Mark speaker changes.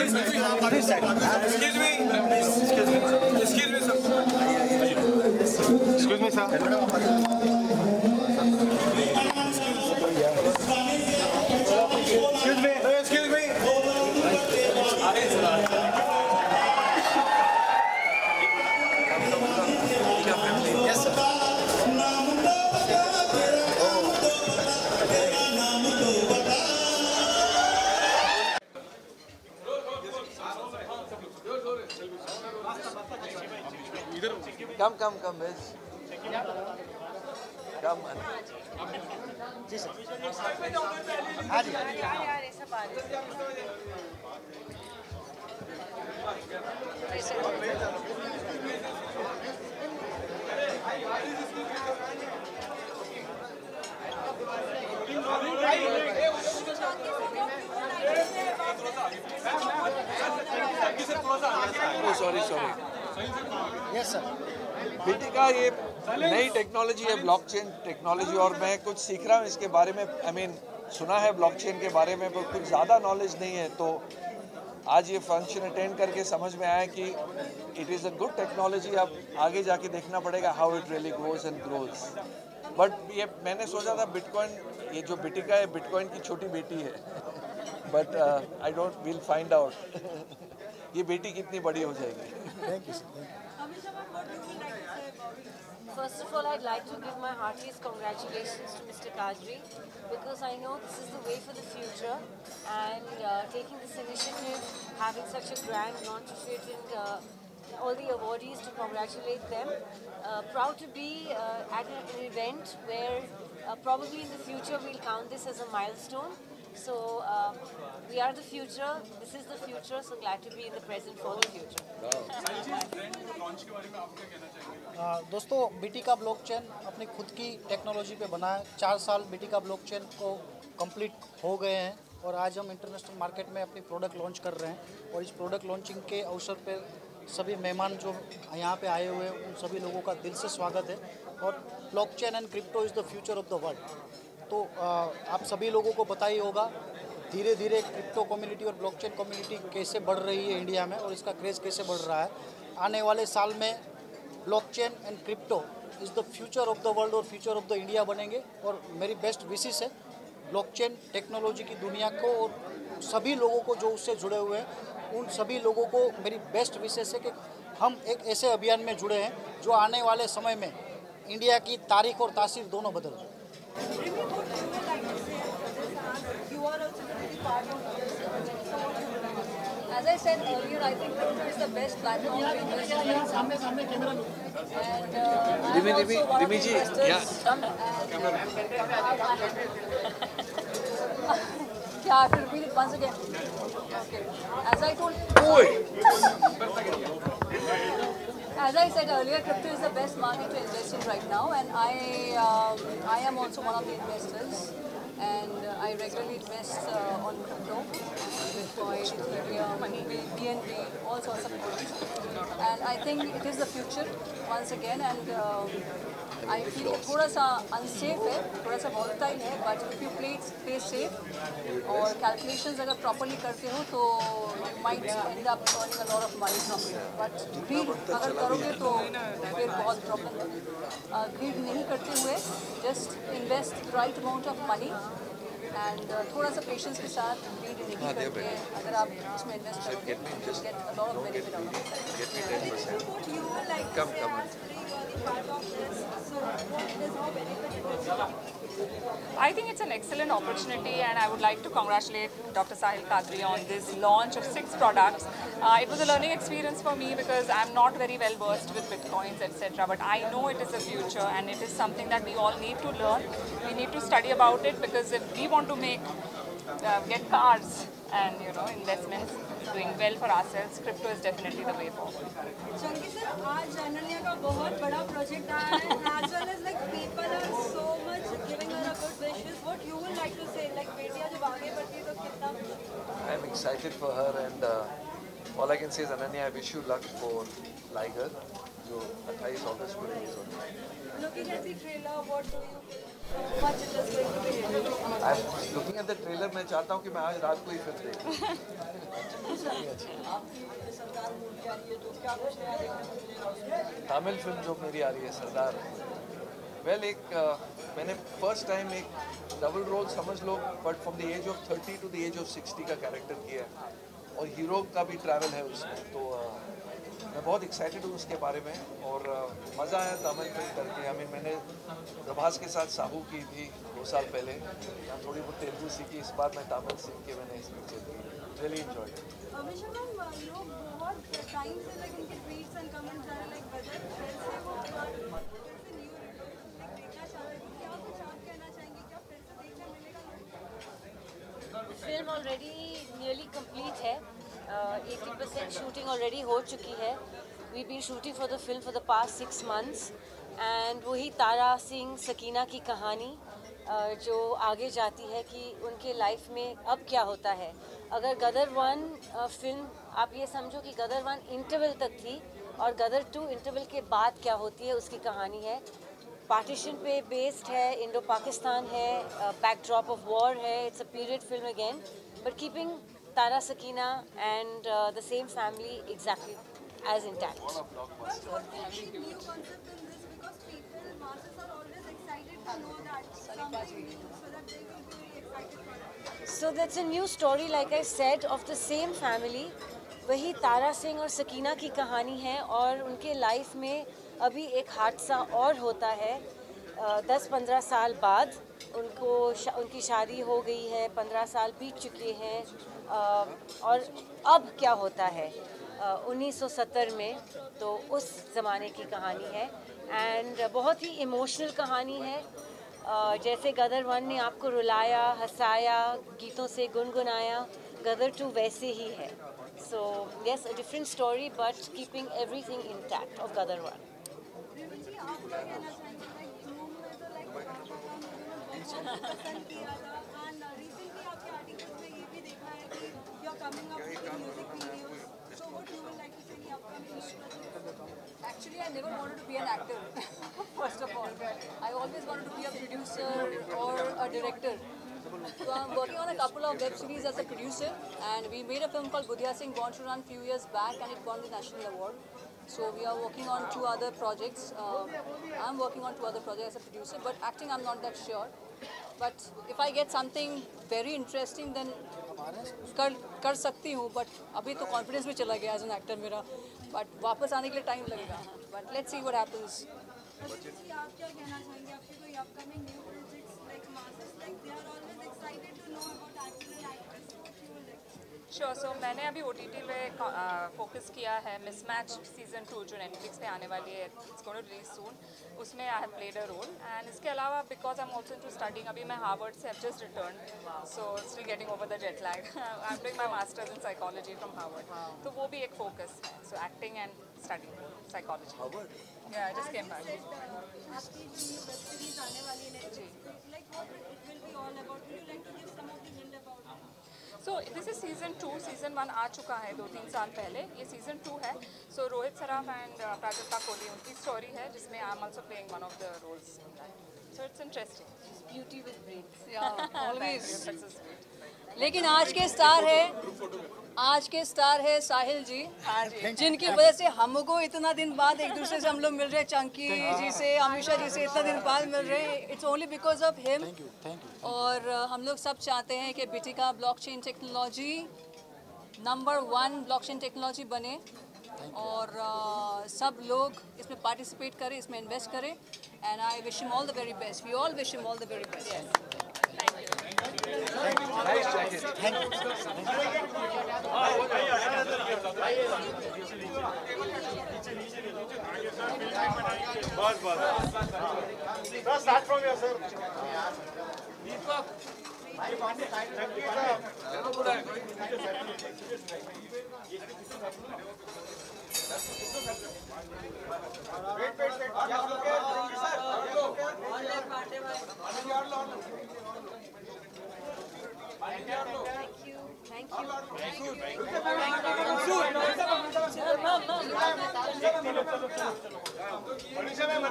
Speaker 1: Excuse me, sir. Excuse me. Yes, sir.
Speaker 2: Come, Miss. Come.
Speaker 1: जी sir. हाँ जी.
Speaker 2: Oh, sorry.
Speaker 1: Yes, sir.
Speaker 2: बेटी का ये नई टेक्नोलॉजी है, ब्लॉकचेन टेक्नोलॉजी, और मैं कुछ सीख रहा हूँ इसके बारे में. सुना है ब्लॉकचेन के बारे में, पर कुछ ज़्यादा नॉलेज नहीं है. तो आज ये फंक्शन अटेंड करके समझ में आया कि it is a good technology. अब आगे जाके देखना पड़ेगा how it really grows and grows. But ये मैंने सोचा था बिटकॉइन, ये जो बिटिका है बिटकॉइन की छोटी बेटी है. But I don't will find out ये बेटी कितनी बड़ी हो जाएगी.
Speaker 1: Thank you, sir.
Speaker 3: First of all, I'd like to give my heartiest congratulations to Mr. Kadri, because I know this is the way for the future, and taking this initiative, having such a grand launch of it, and all the awardees to congratulate them. Proud to be at an event where probably in the future we'll count this as a milestone. So we are the future, this is the future, so glad to be in the present for the future.
Speaker 1: दोस्तों, बिटिका blockchain अपनी खुद की technology पे बना है. 4 साल बिटिका blockchain को complete हो गए हैं और आज हम इंटरनेशनल मार्केट में अपनी प्रोडक्ट लॉन्च कर रहे हैं. और इस प्रोडक्ट लॉन्चिंग के अवसर पर सभी मेहमान जो यहाँ पे आए हुए हैं उन सभी लोगों का दिल से स्वागत है. और blockchain and crypto is the future of the world. तो आप सभी लोगों को पता ही होगा धीरे धीरे क्रिप्टो कम्युनिटी और ब्लॉकचेन कम्युनिटी कैसे बढ़ रही है इंडिया में, और इसका क्रेज़ कैसे बढ़ रहा है. आने वाले साल में blockchain and crypto is the future of the world और फ्यूचर ऑफ द इंडिया बनेंगे. और मेरी बेस्ट विशेस है ब्लॉकचेन टेक्नोलॉजी की दुनिया को और सभी लोगों को जो उससे जुड़े हुए हैं, उन सभी लोगों को मेरी बेस्ट विशेस है कि हम एक ऐसे अभियान में जुड़े हैं जो आने वाले समय में इंडिया की तारीख और तासीर दोनों बदल रहे हैं.
Speaker 3: As I said earlier, I think Twitter is the best platform to invest in. And I'm also one of the investors. Yeah, I have to repeat it once again. Okay. As I said earlier, crypto is the best market to invest in right now, and I am also one of the investors, and I regularly invest on crypto, Bitcoin, Ethereum, BNB, all sorts of coins, and I think it is the future once again. And I feel थोड़ा सा unsafe है, थोड़ा सा volatile है, but if you play safe और calculations अगर properly करते हो तो you might end up earning a lot of money from it. But greed अगर करोगे तो फिर बहुत problem है. Greed नहीं करते हुए just invest the right amount of money and थोड़ा सा patience के साथ greed नहीं करके अगर आप इसमें invest करोगे you get a lot of benefit out of it.
Speaker 2: Get me 10%. Come.
Speaker 4: I think it's an excellent opportunity, and I would like to congratulate Dr. Sahil Kadri on this launch of 6 products. It was a learning experience for me because I'm not very well versed with Bitcoins, etc. But I know it is the future, and it is something that we all need to learn. We need to study about it, because if we want to get cars and investments doing well for ourselves, crypto is definitely the way forward.
Speaker 5: Chunky sir, आज अनन्या का बहुत बड़ा project आया है, as well as like people are so much giving her a good wishes. What you would like to say, like बेटियाँ जब आगे बढ़ती है तो कितना?
Speaker 2: I'm excited for her, and all I can say is, Ananya, I wish you luck for Liger. जो 28 अगस्त को release होता है।
Speaker 5: Looking at the trailer, what do you? How much it is going to be hit?
Speaker 2: Looking at the trailer मैं चाहता हूँ कि मैं आज रात को ही फिल्म देखूँ। तमिल फिल्म जो मेरी आ रही है सरदार, वेल मैंने फर्स्ट टाइम एक डबल रोल समझ लो, but from the age of 30 to the age of 60 का कैरेक्टर किया है और हीरो का भी ट्रैवल है उसमें, तो मैं बहुत एक्साइटेड हूँ उसके बारे में और मज़ा आया तमिल फिल्म करके। मैंने प्रभास के साथ साहू की थी 2 साल पहले, यहाँ थोड़ी बहुत तेलुगु सीखी, इस बार मैं तमिल सीख के मैंने इस पिक्चर की, रियली एंजॉयड।
Speaker 5: अभिषेक मैम, लोग बहुत टाइम से लाइक इनके ट्वीट्स एंड कमेंट्स आ रहे हैं लाइक वेदर फिर से वो देखना चाह रहे हैं, क्या कुछ आप कहना चाहेंगे, क्या फिर से देखने मिलेगा?
Speaker 6: फिल्म ऑलरेडी नियरली कंप्लीट है, 80% शूटिंग ऑलरेडी हो चुकी है। We been shooting for the film for the past 6 months and वही तारा सिंह सकीना की कहानी जो आगे जाती है कि उनके लाइफ में अब क्या होता है। अगर गदर 1 फिल्म आप ये समझो कि गदर 1 इंटरवल तक थी और गदर 2 इंटरवल के बाद क्या होती है उसकी कहानी है। पार्टीशन पे बेस्ड है, इंडो पाकिस्तान है, बैकड्रॉप ऑफ वॉर है, it's a period film again, but keeping Tara Sakina and the same family exactly as intact.
Speaker 5: New concept in this because people, masses are always excited to know that something new, so that they will be really excited for it.
Speaker 6: So that's a new story, like I said, of the same family. वही तारा सिंह और सकीना की कहानी है और उनके life में अभी एक हादसा और होता है। 10-15 साल बाद उनकी शादी हो गई है, 15 साल बीत चुके हैं और अब क्या होता है 1970 में, तो उस ज़माने की कहानी है एंड बहुत ही इमोशनल कहानी है। जैसे गदर 1 ने आपको रुलाया, हंसाया, गीतों से गुनगुनाया, गदर 2 वैसे ही है। So yes, a different story but keeping everything intact of Gadar 1।
Speaker 5: जी, आप क्या कहना चाहेंगे? लाइक धूम में तो लाइक पसंद किया था एंड रिसेंटली आपके आर्टिकल्स में ये भी देखा है कि you are coming up with music videos, so what you would like to say upcoming?
Speaker 3: Actually, I never wanted to be an actor, first of all. I always wanted to be a producer or a director. So I'm working on a couple of web series as a producer, and we made a film called Budhya Singh Born to Run few years back, and it won the national award. So we are working on 2 other projects. I'm working on 2 other projects as a producer, but acting I'm not that sure. But if I get something very interesting, then कर सकती हूँ, but अभी तो confidence भी चला गया as an actor मेरा, but वापस आने के लिए टाइम लगेगा, but let's see what happens.
Speaker 5: जी, आप क्या कहना चाहेंगे? आपके कोई upcoming new projects like masses like they are always excited to know about actor and actress, so what you would like?
Speaker 4: Sure. So मैंने अभी OTT पे फोकस किया है मिसमैच सीजन 2 जो नेटफ्लिक्स पे आने वाली है, it's going to release soon, उसमें I have played a role. And इसके अलावा because I am also into studying, अभी मैं हार्वर्ड से have just return, so still getting over the jet lag. I am doing my masters in psychology from Harvard, तो वो भी एक focus है। So acting and studying psychology. Yeah I just came back.
Speaker 5: आपकी जो web series आने वाली है like what it will be all about? Would you like to give some of the hint about?
Speaker 4: So this is season 2, season 1 आ चुका है 2-3 साल पहले, ये सीजन 2 है। सो रोहित सराफ एंड प्राजक्ता कोहली उनकी स्टोरी है, जिसमें I am also playing one of the roles in that, so it's interesting.
Speaker 6: Beauty with brains.
Speaker 3: Always. लेकिन आज के स्टार है साहिल जी, जिनकी वजह से हमको इतना दिन बाद एक दूसरे से हम लोग मिल रहे हैं, चंकी जी से, अमीषा जी से इतना दिन बाद मिल रहे हैं, it's only because of him. और हम लोग सब चाहते हैं कि बिटिका blockchain technology number 1 blockchain technology बने और सब लोग इसमें पार्टिसिपेट करें, इसमें इन्वेस्ट करें, and I wish him all the very best. We all wish him all the very best.
Speaker 2: Nice jacket.
Speaker 7: Sir, start from here, sir.
Speaker 6: Thank you.
Speaker 7: Manisha ma'am